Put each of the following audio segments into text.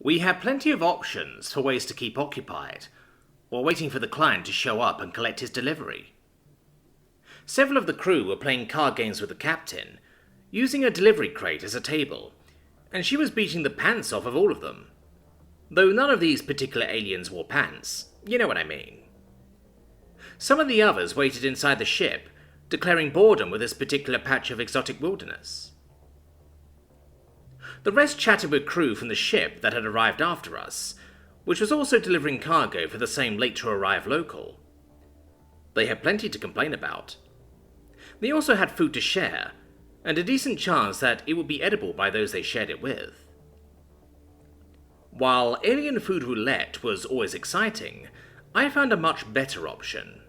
We had plenty of options for ways to keep occupied, while waiting for the client to show up and collect his delivery. Several of the crew were playing card games with the captain, using a delivery crate as a table, and she was beating the pants off of all of them. Though none of these particular aliens wore pants, you know what I mean. Some of the others waited inside the ship, declaring boredom with this particular patch of exotic wilderness. The rest chatted with crew from the ship that had arrived after us, which was also delivering cargo for the same late-to-arrive local. They had plenty to complain about. They also had food to share, and a decent chance that it would be edible by those they shared it with. While alien food roulette was always exciting, I found a much better option.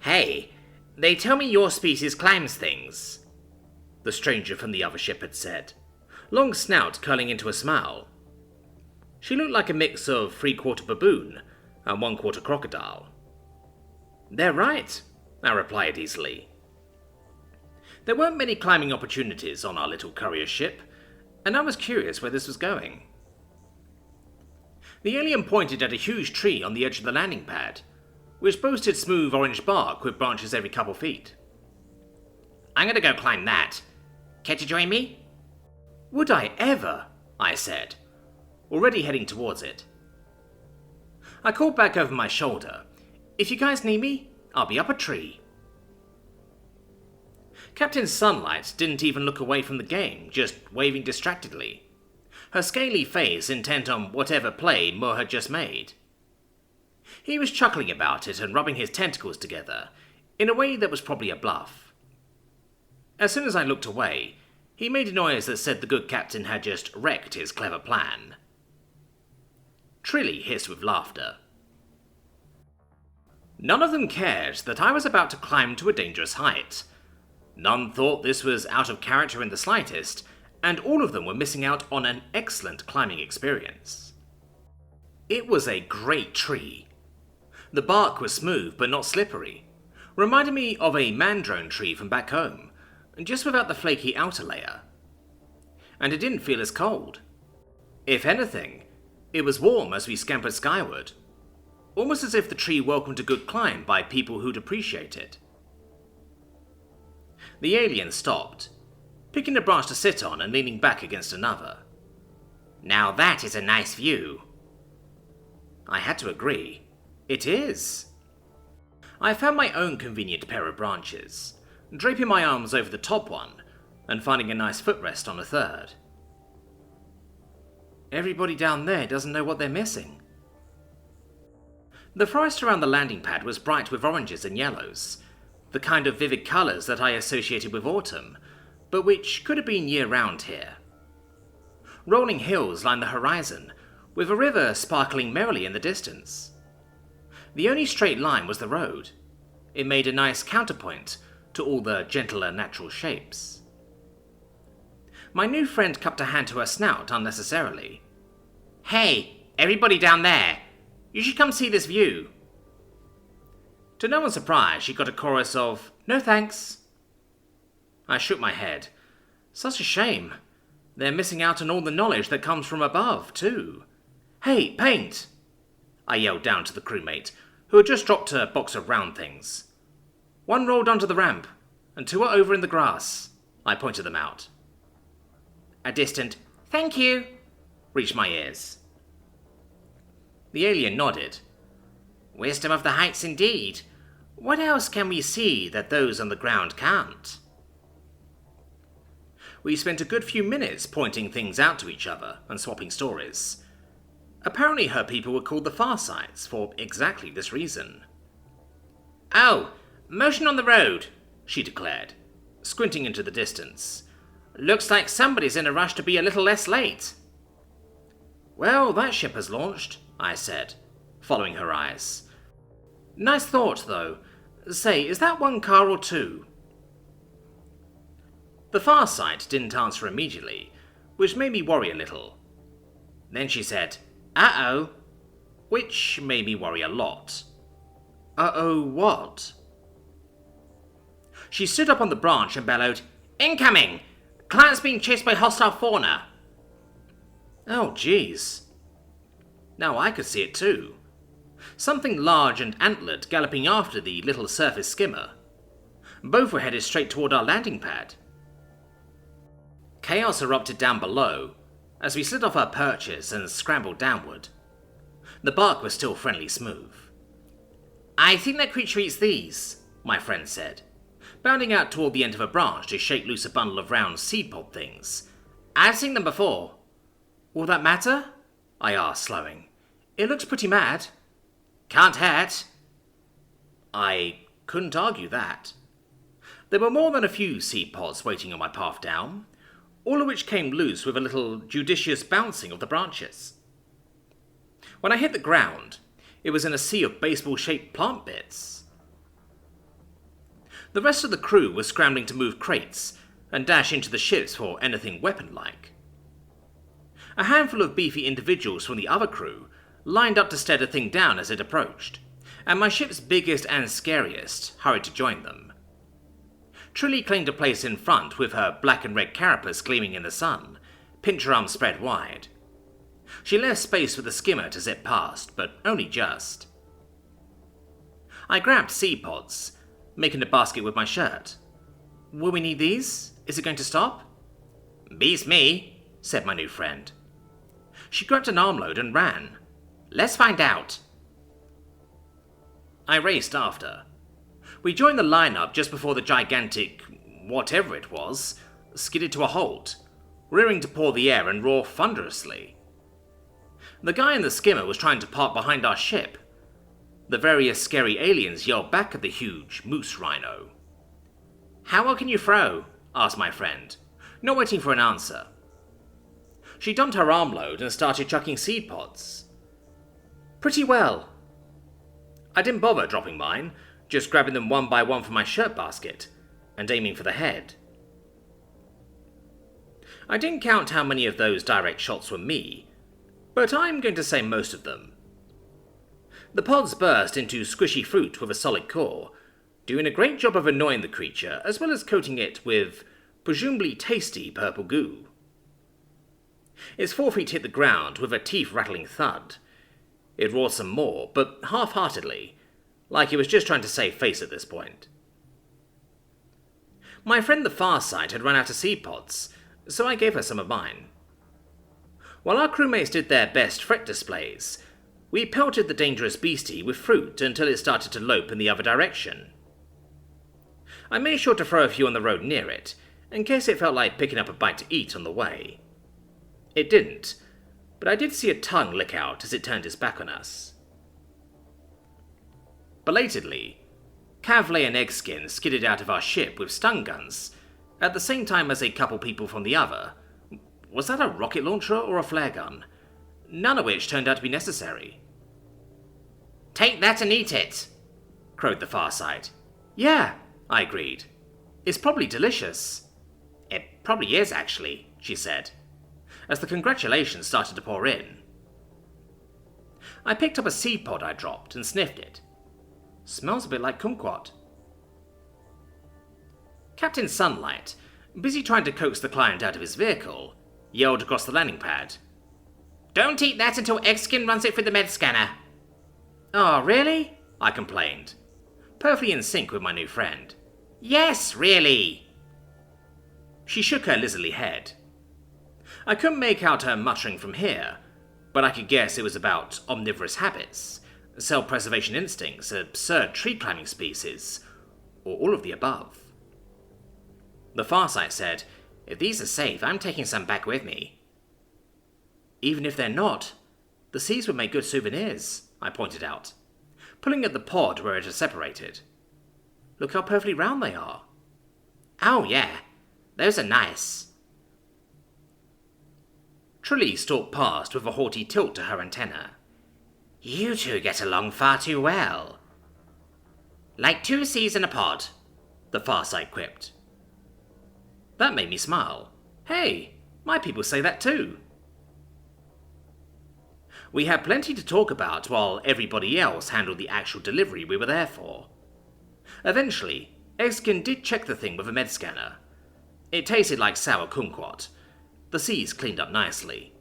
"Hey, they tell me your species climbs things," the stranger from the other ship had said, long snout curling into a smile. She looked like a mix of 3/4 baboon and 1/4 crocodile. "They're right," I replied easily. There weren't many climbing opportunities on our little courier ship, and I was curious where this was going. The alien pointed at a huge tree on the edge of the landing pad, which boasted smooth orange bark with branches every couple feet. "I'm gonna go climb that. Care to join me?" "Would I ever?" I said, already heading towards it. I called back over my shoulder, "If you guys need me, I'll be up a tree." Captain Sunlight didn't even look away from the game, just waving distractedly, her scaly face intent on whatever play Mo had just made. He was chuckling about it and rubbing his tentacles together, in a way that was probably a bluff. As soon as I looked away, he made a noise that said the good captain had just wrecked his clever plan. Trilly hissed with laughter. None of them cared that I was about to climb to a dangerous height. None thought this was out of character in the slightest, and all of them were missing out on an excellent climbing experience. It was a great tree. The bark was smooth but not slippery, reminded me of a mandrone tree from back home, just without the flaky outer layer. And it didn't feel as cold. If anything, it was warm as we scampered skyward, almost as if the tree welcomed a good climb by people who'd appreciate it. The alien stopped, picking a branch to sit on and leaning back against another. "Now that is a nice view." I had to agree. It is. I found my own convenient pair of branches, draping my arms over the top one and finding a nice footrest on a third. Everybody down there doesn't know what they're missing. The forest around the landing pad was bright with oranges and yellows, the kind of vivid colours that I associated with autumn, but which could have been year-round here. Rolling hills lined the horizon, with a river sparkling merrily in the distance. The only straight line was the road. It made a nice counterpoint to all the gentler natural shapes. My new friend cupped a hand to her snout unnecessarily. "Hey, everybody down there! You should come see this view." To no one's surprise, she got a chorus of, "No thanks." I shook my head. Such a shame. They're missing out on all the knowledge that comes from above, too. "Hey, paint!" I yelled down to the crewmate, who had just dropped a box of round things. "One rolled onto the ramp, and 2 are over in the grass." I pointed them out. A distant, "Thank you," reached my ears. The alien nodded. "Wisdom of the heights indeed. What else can we see that those on the ground can't?" We spent a good few minutes pointing things out to each other and swapping stories. Apparently her people were called the Farsights for exactly this reason. "Oh, motion on the road," she declared, squinting into the distance. "Looks like somebody's in a rush to be a little less late." "Well, that ship has launched," I said, following her eyes. "Nice thought, though. Say, is that 1 car or 2? The Farsight didn't answer immediately, which made me worry a little. Then she said, "Uh-oh," which made me worry a lot. "Uh-oh what?" She stood up on the branch and bellowed, "Incoming! Client's being chased by hostile fauna." Oh, geez. Now I could see it too. Something large and antlered galloping after the little surface skimmer. Both were headed straight toward our landing pad. Chaos erupted down below as we slid off our perches and scrambled downward. The bark was still friendly smooth. "I think that creature eats these," my friend said, bounding out toward the end of a branch to shake loose a bundle of round seed pod things. "I've seen them before." "Will that matter?" I asked, slowing. "It looks pretty mad." "Can't hurt." I couldn't argue that. There were more than a few seed pods waiting on my path down, all of which came loose with a little judicious bouncing of the branches. When I hit the ground, it was in a sea of baseball-shaped plant bits. The rest of the crew was scrambling to move crates and dash into the ships for anything weapon-like. A handful of beefy individuals from the other crew lined up to stare the thing down as it approached, and my ship's biggest and scariest hurried to join them. Trilly claimed a place in front with her black and red carapace gleaming in the sun, pincher arms spread wide. She left space for the skimmer to zip past, but only just. I grabbed seed pods, making a basket with my shirt. "Will we need these? Is it going to stop?" "Beats me," said my new friend. She grabbed an armload and ran. "Let's find out." I raced after. We joined the lineup just before the gigantic, whatever it was, skidded to a halt, rearing to paw the air and roar thunderously. The guy in the skimmer was trying to park behind our ship. The various scary aliens yelled back at the huge moose rhino. "How well can you throw?" asked my friend, not waiting for an answer. She dumped her armload and started chucking seed pods. "Pretty well." I didn't bother dropping mine, just grabbing them one by one from my shirt basket and aiming for the head. I didn't count how many of those direct shots were me, but I'm going to say most of them. The pods burst into squishy fruit with a solid core, doing a great job of annoying the creature as well as coating it with presumably tasty purple goo. Its forefeet hit the ground with a teeth-rattling thud. It roared some more, but half-heartedly, like it was just trying to save face at this point. My friend the far side had run out of seed pods, so I gave her some of mine. While our crewmates did their best threat displays, we pelted the dangerous beastie with fruit until it started to lope in the other direction. I made sure to throw a few on the road near it, in case it felt like picking up a bite to eat on the way. It didn't, but I did see a tongue lick out as it turned its back on us. Belatedly, Cavley and Eggskin skidded out of our ship with stun guns, at the same time as a couple people from the other. Was that a rocket launcher or a flare gun? None of which turned out to be necessary. "Take that and eat it," crowed the far side. "Yeah," I agreed. "It's probably delicious." "It probably is, actually," she said, as the congratulations started to pour in. I picked up a seed pod I dropped and sniffed it. Smells a bit like kumquat. Captain Sunlight, busy trying to coax the client out of his vehicle, yelled across the landing pad. "Don't eat that until Eggskin runs it through the med scanner." "Oh, really?" I complained, perfectly in sync with my new friend. "Yes, really." She shook her lizardly head. I couldn't make out her muttering from here, but I could guess it was about omnivorous habits, self-preservation instincts, absurd tree-climbing species, or all of the above. The Farsight said, "If these are safe, I'm taking some back with me." "Even if they're not, the seeds would make good souvenirs," I pointed out, pulling at the pod where it had separated. "Look how perfectly round they are." "Oh yeah, those are nice." Trilly stalked past with a haughty tilt to her antenna. "You two get along far too well." "Like two seeds in a pod," the Farsight quipped. That made me smile. Hey, my people say that too. We had plenty to talk about while everybody else handled the actual delivery we were there for. Eventually, Eggskin did check the thing with a med scanner. It tasted like sour kumquat. The seeds cleaned up nicely.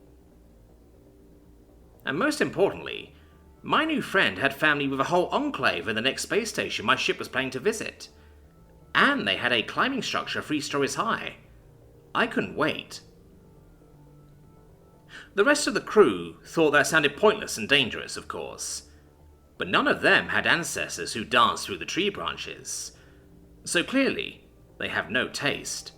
And most importantly, my new friend had family with a whole enclave in the next space station my ship was planning to visit. And they had a climbing structure 3 stories high. I couldn't wait. The rest of the crew thought that sounded pointless and dangerous, of course. But none of them had ancestors who danced through the tree branches. So clearly, they have no taste.